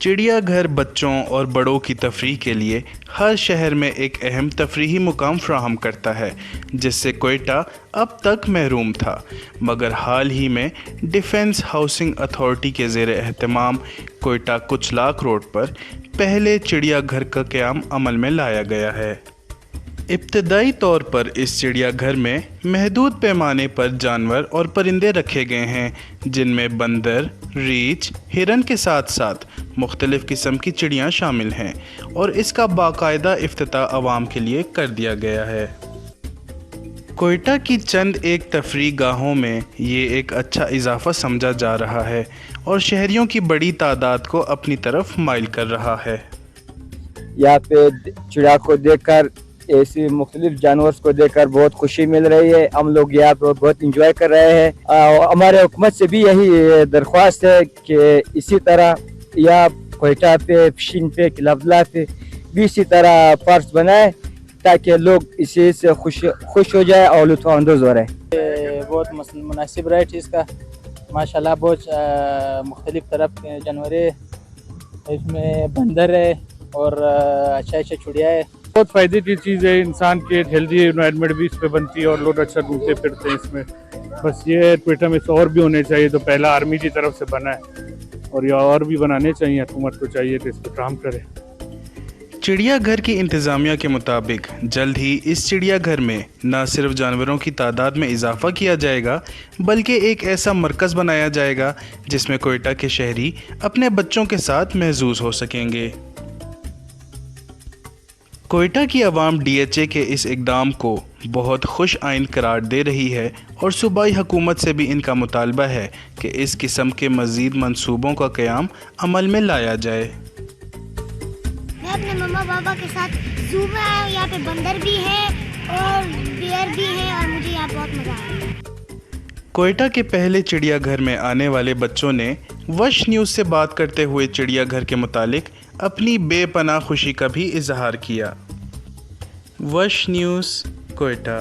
चिड़ियाघर बच्चों और बड़ों की तफरीह के लिए हर शहर में एक अहम तफरीही मुकाम फ्राहम करता है, जिससे कोयटा अब तक महरूम था। मगर हाल ही में डिफेंस हाउसिंग अथॉरिटी के ज़ेर एहतमाम कोयटा कुचलाक रोड पर पहले चिड़ियाघर का क़याम अमल में लाया गया है। इब्तदाई तौर पर इस चिड़ियाघर में महदूद पैमाने पर जानवर और परिंदे रखे गए हैं, जिनमें बंदर, रीछ, हिरन के साथ साथ मुख्तलिफ़ किस्म की चिड़ियाँ शामिल हैं और इसका बाकायदा इफ्तिताह आवाम के लिए कर दिया गया है। कोयटा की चंद एक तफरीह गाहों में ये एक अच्छा इजाफा समझा जा रहा है और शहरियों की बड़ी तादाद को अपनी तरफ माइल कर रहा है। यहाँ पे चिड़िया को देखकर, ऐसे मुख्तलिफ जानवर को देखकर बहुत खुशी मिल रही है। हम लोग यहाँ पे बहुत इंजॉय कर रहे हैं। हमारे हुकूमत से भी यही दरख्वास्त है कि इसी तरह या कोयटा पे, फिशिंग पे, किलावला पे भी इसी तरह पार्क्स बनाए ताकि लोग इसी से खुश हो जाए और लुत्फ़अंदोज़ हो रहे। बहुत मुनासिब रहा है चीज़ का, माशाल्लाह। बहुत मुख्तलिफ तरफ के जानवर है, इसमें बंदर है और अच्छा चिड़िया है। बहुत फ़ायदे की चीज़ है, इंसान के हेल्दी एनवायरनमेंट भी इस पे बनती है और लोग अच्छा घूमते फिरते हैं इसमें। बस ये कोयटा में और भी होने चाहिए। तो पहला आर्मी की तरफ से बना है और ये और भी बनाने चाहिए, हुकूमत को चाहिए कि इस पर काम करे। चिड़ियाघर की इंतज़ामिया के मुताबिक जल्द ही इस चिड़ियाघर में न सिर्फ जानवरों की तादाद में इजाफा किया जाएगा, बल्कि एक ऐसा मरकज़ बनाया जाएगा जिसमें कोयटा के शहरी अपने बच्चों के साथ महजूज हो सकेंगे। कोयटा की आवाम DHA के इस इक़दाम को बहुत खुश आइंद करार दे रही है और सूबाई हुकूमत से भी इनका मुतालबा है कि इस किस्म के मज़ीद मंसूबों का क़याम अमल में लाया जाए। मैं अपने मम्मा पापा के साथ ज़ू में आया हूँ। यहाँ पे बंदर भी है और बेयर भी है और मुझे यहाँ बहुत मज़ा आया। कोयटा के पहले चिड़ियाघर में आने वाले बच्चों ने वश न्यूज़ से बात करते हुए चिड़ियाघर के मुतालिक अपनी बेपनाह खुशी का भी इजहार किया। वश न्यूज़, कोयटा।